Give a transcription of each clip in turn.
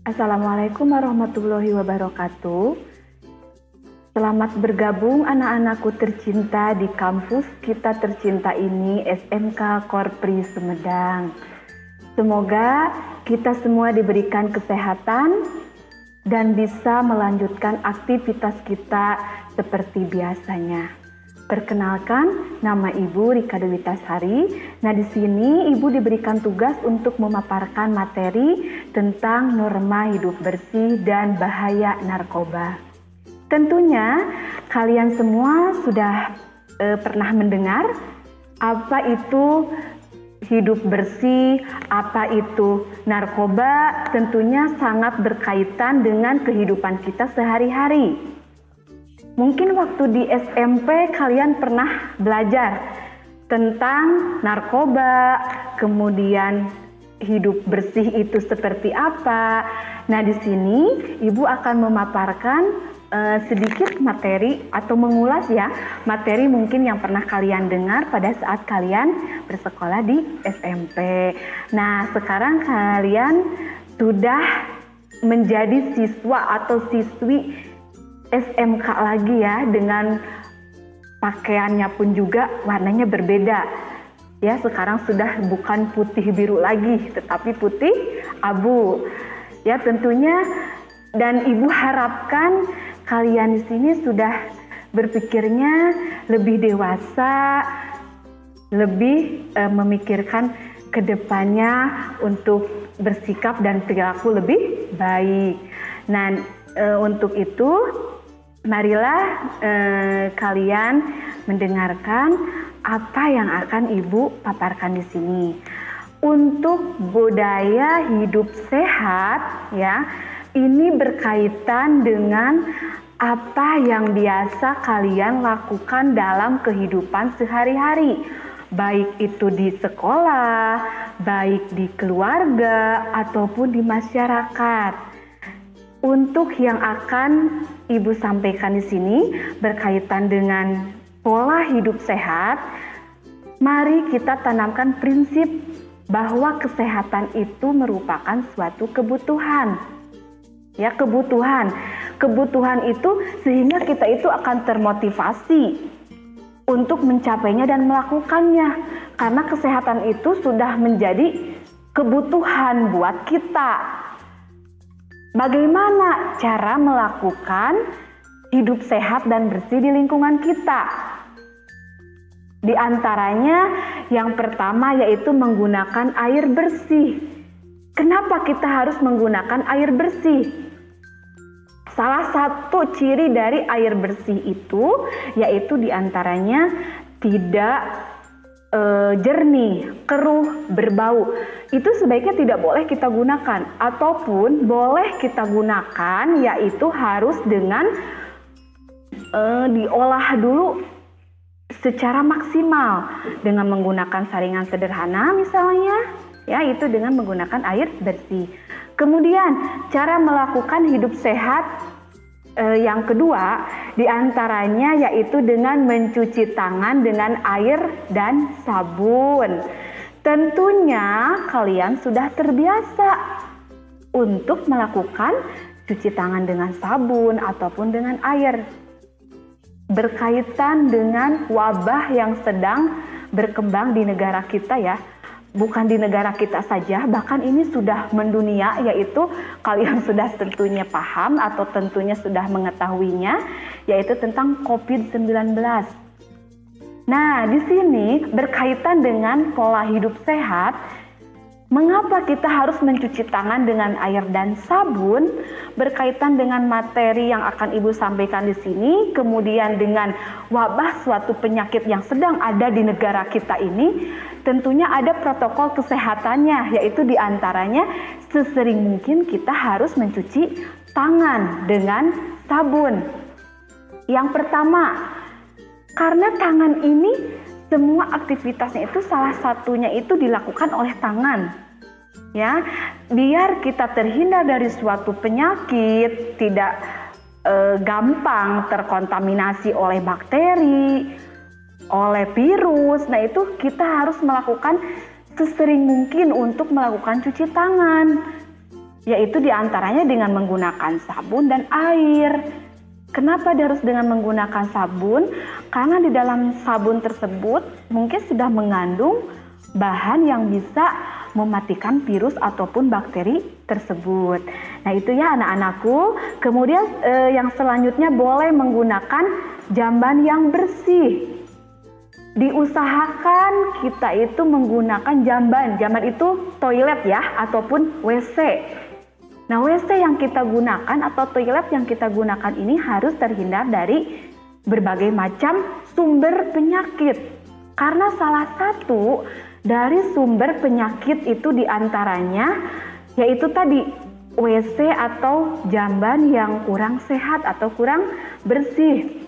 Assalamualaikum warahmatullahi wabarakatuh. Selamat bergabung anak-anakku tercinta di kampus kita tercinta ini, SMK Korpri Sumedang. Semoga kita semua diberikan kesehatan dan bisa melanjutkan aktivitas kita seperti biasanya. Perkenalkan, nama Ibu Rika Dewi Tasari. Nah, di sini Ibu diberikan tugas untuk memaparkan materi tentang norma hidup bersih dan bahaya narkoba. Tentunya kalian semua sudah pernah mendengar apa itu hidup bersih, apa itu narkoba. Tentunya sangat berkaitan dengan kehidupan kita sehari-hari. Mungkin waktu di SMP kalian pernah belajar tentang narkoba, kemudian hidup bersih itu seperti apa. Nah, di sini Ibu akan memaparkan sedikit materi atau mengulas ya materi mungkin yang pernah kalian dengar pada saat kalian bersekolah di SMP. Nah, sekarang kalian sudah menjadi siswa atau siswi SMK lagi ya, dengan pakaiannya pun juga warnanya berbeda. Ya, sekarang sudah bukan putih biru lagi, tetapi putih abu. Ya, tentunya dan Ibu harapkan kalian di sini sudah berpikirnya lebih dewasa, lebih memikirkan ke depannya untuk bersikap dan perilaku lebih baik. Nah, untuk itu marilah kalian mendengarkan apa yang akan Ibu paparkan di sini. Untuk budaya hidup sehat ya, ini berkaitan dengan apa yang biasa kalian lakukan dalam kehidupan sehari-hari. Baik itu di sekolah, baik di keluarga ataupun di masyarakat. Untuk yang akan Ibu sampaikan di sini berkaitan dengan pola hidup sehat, mari kita tanamkan prinsip bahwa kesehatan itu merupakan suatu kebutuhan. Ya, kebutuhan. Kebutuhan itu sehingga kita itu akan termotivasi untuk mencapainya dan melakukannya. Karena kesehatan itu sudah menjadi kebutuhan buat kita. Bagaimana cara melakukan hidup sehat dan bersih di lingkungan kita? Di antaranya yang pertama yaitu menggunakan air bersih. Kenapa kita harus menggunakan air bersih? Salah satu ciri dari air bersih itu yaitu di antaranya tidak jernih, keruh, berbau. Itu sebaiknya tidak boleh kita gunakan, ataupun boleh kita gunakan yaitu harus dengan diolah dulu secara maksimal dengan menggunakan saringan sederhana misalnya, ya, itu dengan menggunakan air bersih. Kemudian cara melakukan hidup sehat yang kedua diantaranya yaitu dengan mencuci tangan dengan air dan sabun. Tentunya kalian sudah terbiasa untuk melakukan cuci tangan dengan sabun ataupun dengan air. Berkaitan dengan wabah yang sedang berkembang di negara kita ya. Bukan di negara kita saja, bahkan ini sudah mendunia, yaitu kalian sudah tentunya paham atau tentunya sudah mengetahuinya, yaitu tentang COVID-19. Nah, di sini berkaitan dengan pola hidup sehat, mengapa kita harus mencuci tangan dengan air dan sabun? Berkaitan dengan materi yang akan Ibu sampaikan di sini, kemudian dengan wabah suatu penyakit yang sedang ada di negara kita ini, tentunya ada protokol kesehatannya, yaitu diantaranya sesering mungkin kita harus mencuci tangan dengan sabun. Yang pertama, karena tangan ini semua aktivitasnya itu salah satunya itu dilakukan oleh tangan. Ya, biar kita terhindar dari suatu penyakit, tidak gampang terkontaminasi oleh bakteri, oleh virus. Nah, itu kita harus melakukan sesering mungkin untuk melakukan cuci tangan. yaitu diantaranya dengan menggunakan sabun dan air. Kenapa harus dengan menggunakan sabun? Karena di dalam sabun tersebut mungkin sudah mengandung bahan yang bisa mematikan virus ataupun bakteri tersebut. Nah itu ya anak-anakku. Kemudian yang selanjutnya boleh menggunakan jamban yang bersih. Diusahakan kita itu menggunakan jamban. Jamban itu toilet ya ataupun WC. Nah WC yang kita gunakan atau toilet yang kita gunakan ini harus terhindar dari berbagai macam sumber penyakit. Karena salah satu dari sumber penyakit itu diantaranya yaitu tadi WC atau jamban yang kurang sehat atau kurang bersih.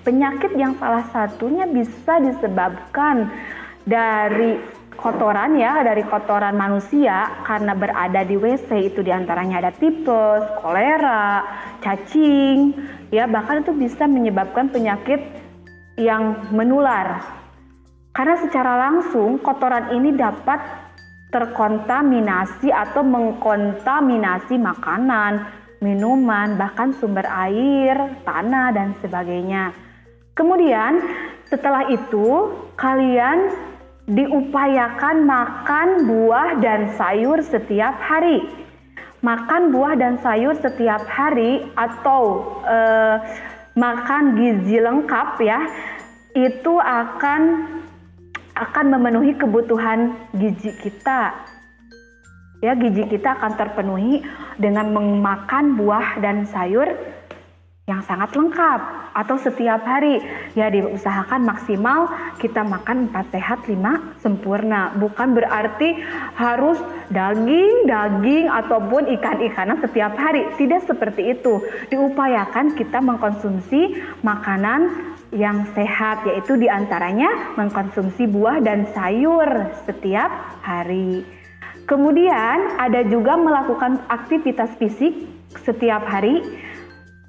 Penyakit yang salah satunya bisa disebabkan dari kotoran ya, dari kotoran manusia karena berada di WC itu diantaranya ada tipes, kolera, cacing, ya bahkan itu bisa menyebabkan penyakit yang menular. Karena secara langsung kotoran ini dapat terkontaminasi atau mengkontaminasi makanan, minuman, bahkan sumber air, tanah dan sebagainya. Kemudian setelah itu kalian diupayakan makan buah dan sayur setiap hari. Makan buah dan sayur setiap hari atau makan gizi lengkap ya, itu akan memenuhi kebutuhan gizi kita. Ya, gizi kita akan terpenuhi dengan memakan buah dan sayur yang sangat lengkap atau setiap hari. Ya diusahakan maksimal kita makan 4 sehat 5 sempurna. Bukan berarti harus daging ataupun ikan-ikanan setiap hari. Tidak seperti itu. Diupayakan kita mengkonsumsi makanan yang sehat, yaitu diantaranya mengkonsumsi buah dan sayur setiap hari. Kemudian ada juga melakukan aktivitas fisik setiap hari.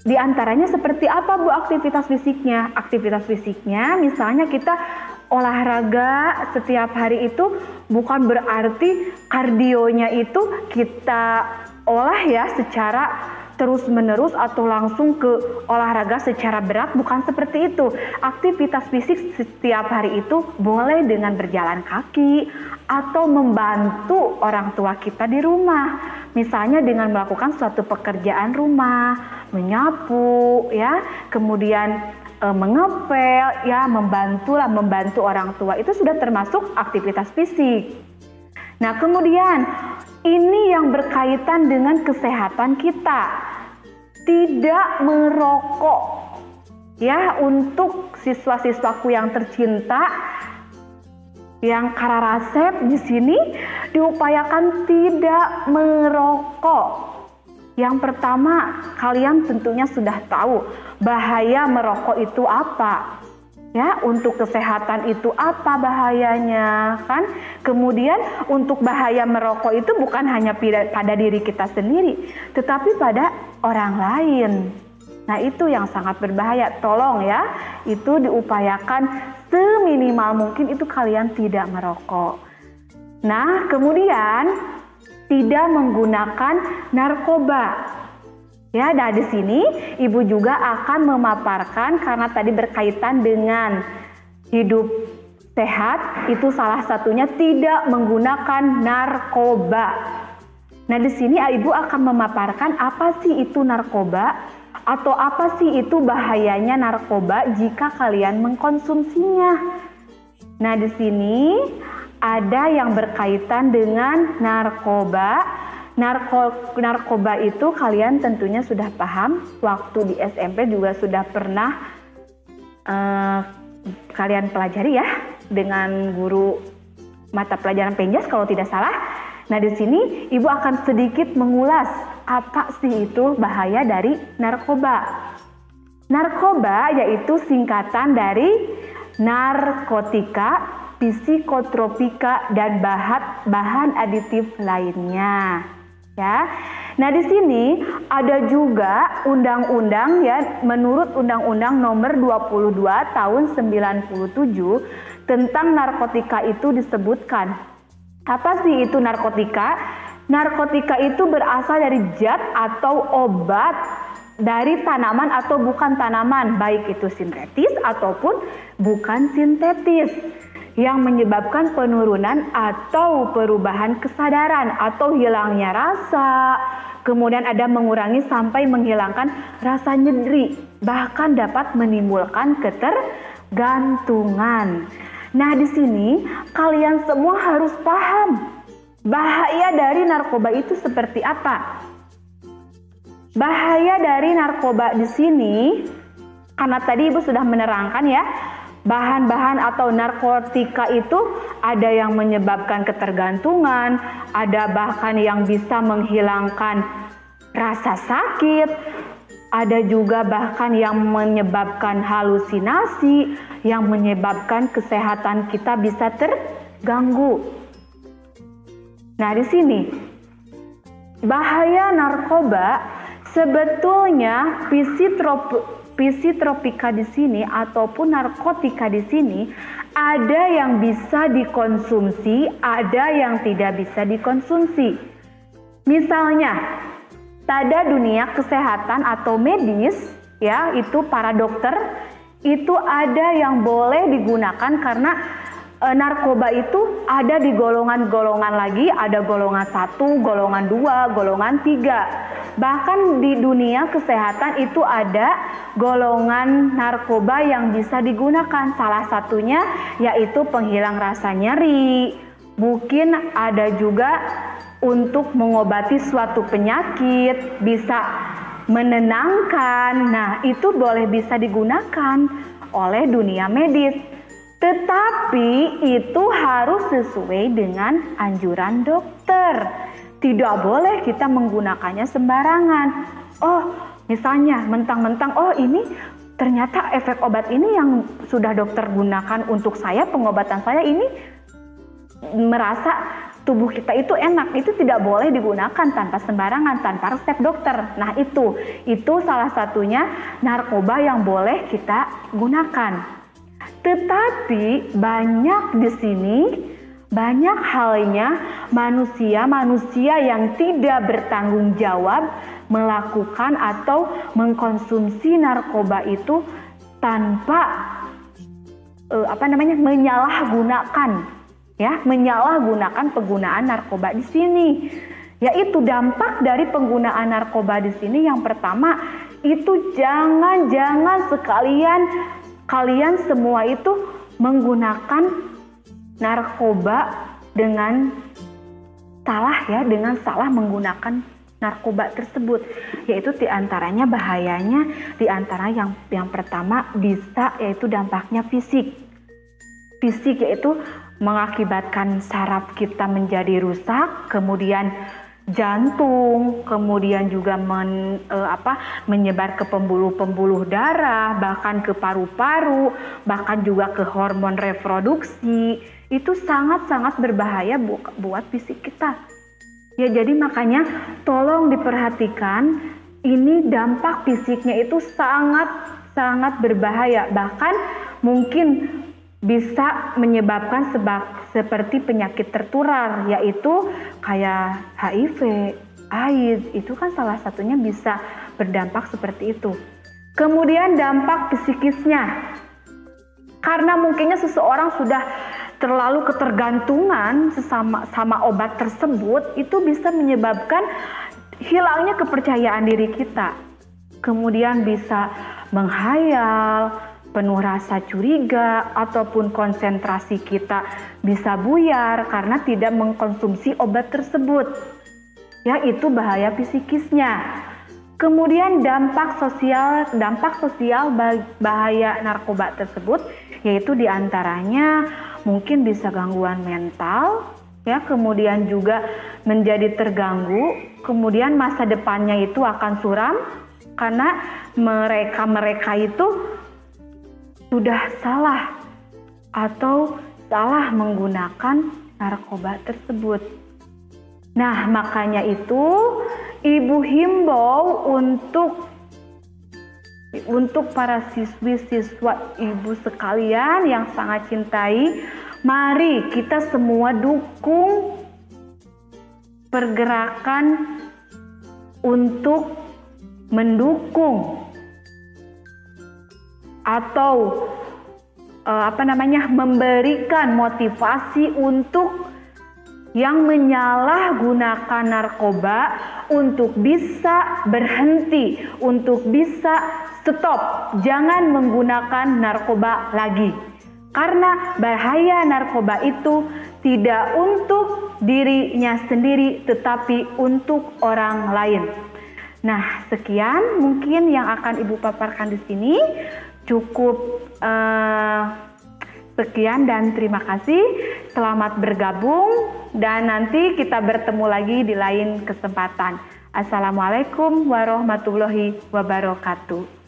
Di antaranya seperti apa Bu aktivitas fisiknya? Aktivitas fisiknya misalnya kita olahraga setiap hari itu bukan berarti kardionya itu kita olah ya secara terus menerus atau langsung ke olahraga secara berat, bukan seperti itu. Aktivitas fisik setiap hari itu boleh dengan berjalan kaki atau membantu orang tua kita di rumah. Misalnya dengan melakukan suatu pekerjaan rumah, menyapu ya, kemudian mengepel ya, membantu orang tua. Itu sudah termasuk aktivitas fisik. Nah, kemudian ini yang berkaitan dengan kesehatan kita. Tidak merokok. Ya, untuk siswa-siswaku yang tercinta, yang Kararasep di sini diupayakan tidak merokok. Yang pertama, kalian tentunya sudah tahu bahaya merokok itu apa. Ya, untuk kesehatan itu apa bahayanya, kan? Kemudian untuk bahaya merokok itu bukan hanya pada diri kita sendiri, tetapi pada orang lain. Nah, itu yang sangat berbahaya. Tolong ya, itu diupayakan seminimal mungkin itu kalian tidak merokok. Nah, kemudian tidak menggunakan narkoba. Ya, nah di sini Ibu juga akan memaparkan karena tadi berkaitan dengan hidup sehat, itu salah satunya tidak menggunakan narkoba. Nah, di sini Ibu akan memaparkan apa sih itu narkoba atau apa sih itu bahayanya narkoba jika kalian mengkonsumsinya. Nah, di sini ada yang berkaitan dengan narkoba. Narkoba itu kalian tentunya sudah paham, waktu di SMP juga sudah pernah kalian pelajari ya dengan guru mata pelajaran Penjas kalau tidak salah. Nah, di sini Ibu akan sedikit mengulas apa sih itu bahaya dari narkoba. Narkoba yaitu singkatan dari narkotika, psikotropika, dan bahan aditif lainnya. Ya. Nah, di sini ada juga undang-undang ya, menurut Undang-Undang Nomor 22 Tahun 97 tentang narkotika itu disebutkan. Apa sih itu narkotika? narkotika itu berasal dari zat atau obat dari tanaman atau bukan tanaman, baik itu sintetis ataupun bukan sintetis, yang menyebabkan penurunan atau perubahan kesadaran atau hilangnya rasa, kemudian ada mengurangi sampai menghilangkan rasa nyeri, bahkan dapat menimbulkan ketergantungan. Nah, di sini kalian semua harus paham bahaya dari narkoba itu seperti apa. Bahaya dari narkoba di sini, karena tadi Ibu sudah menerangkan ya, bahan-bahan atau narkotika itu ada yang menyebabkan ketergantungan, ada bahkan yang bisa menghilangkan rasa sakit, ada juga bahkan yang menyebabkan halusinasi, yang menyebabkan kesehatan kita bisa terganggu. Nah, di sini bahaya narkoba sebetulnya psikotropika di sini ataupun narkotika di sini ada yang bisa dikonsumsi, ada yang tidak bisa dikonsumsi. Misalnya, pada dunia kesehatan atau medis, ya, itu para dokter itu ada yang boleh digunakan karena narkoba itu ada di golongan-golongan lagi, ada golongan 1, golongan 2, golongan 3. Bahkan di dunia kesehatan itu ada golongan narkoba yang bisa digunakan. Salah satunya yaitu penghilang rasa nyeri. Mungkin ada juga untuk mengobati suatu penyakit, bisa menenangkan. Nah, itu boleh bisa digunakan oleh dunia medis. Tetapi itu harus sesuai dengan anjuran dokter. Tidak boleh kita menggunakannya sembarangan. Oh, misalnya mentang-mentang, oh ini ternyata efek obat ini yang sudah dokter gunakan untuk saya, pengobatan saya ini merasa tubuh kita itu enak. Itu tidak boleh digunakan tanpa sembarangan, tanpa resep dokter. Nah, itu salah satunya narkoba yang boleh kita gunakan. Tetapi banyak di sini, banyak halnya manusia yang tidak bertanggung jawab melakukan atau mengkonsumsi narkoba itu tanpa menyalahgunakan penggunaan narkoba di sini. Yaitu dampak dari penggunaan narkoba di sini yang pertama itu jangan sekalian kalian semua itu menggunakan narkoba dengan salah menggunakan narkoba tersebut. Yaitu diantaranya bahayanya, diantara yang pertama bisa yaitu dampaknya fisik. Fisik yaitu mengakibatkan saraf kita menjadi rusak, kemudian jantung, kemudian juga menyebar ke pembuluh-pembuluh darah, bahkan ke paru-paru, bahkan juga ke hormon reproduksi. Itu sangat-sangat berbahaya buat fisik kita. Ya, jadi makanya tolong diperhatikan, ini dampak fisiknya itu sangat berbahaya, bahkan mungkin bisa menyebabkan seperti penyakit tertular, yaitu kayak HIV, AIDS, itu kan salah satunya bisa berdampak seperti itu. Kemudian dampak psikisnya, karena mungkinnya seseorang sudah terlalu ketergantungan sama obat tersebut, itu bisa menyebabkan hilangnya kepercayaan diri kita. Kemudian bisa menghayal, penuh rasa curiga, ataupun konsentrasi kita bisa buyar karena tidak mengkonsumsi obat tersebut. Ya, itu bahaya psikisnya. Kemudian dampak sosial bahaya narkoba tersebut yaitu diantaranya mungkin bisa gangguan mental, ya, kemudian juga menjadi terganggu, kemudian masa depannya itu akan suram karena mereka itu sudah salah atau salah menggunakan narkoba tersebut. Nah, makanya itu Ibu himbau untuk para siswi-siswa Ibu sekalian yang sangat cintai, mari kita semua dukung pergerakan untuk mendukung atau memberikan motivasi untuk yang menyalahgunakan narkoba untuk bisa berhenti, untuk bisa stop, jangan menggunakan narkoba lagi. Karena bahaya narkoba itu tidak untuk dirinya sendiri tetapi untuk orang lain. Nah, sekian mungkin yang akan Ibu paparkan di sini. Cukup sekian dan terima kasih. Selamat bergabung dan nanti kita bertemu lagi di lain kesempatan. Assalamualaikum warahmatullahi wabarakatuh.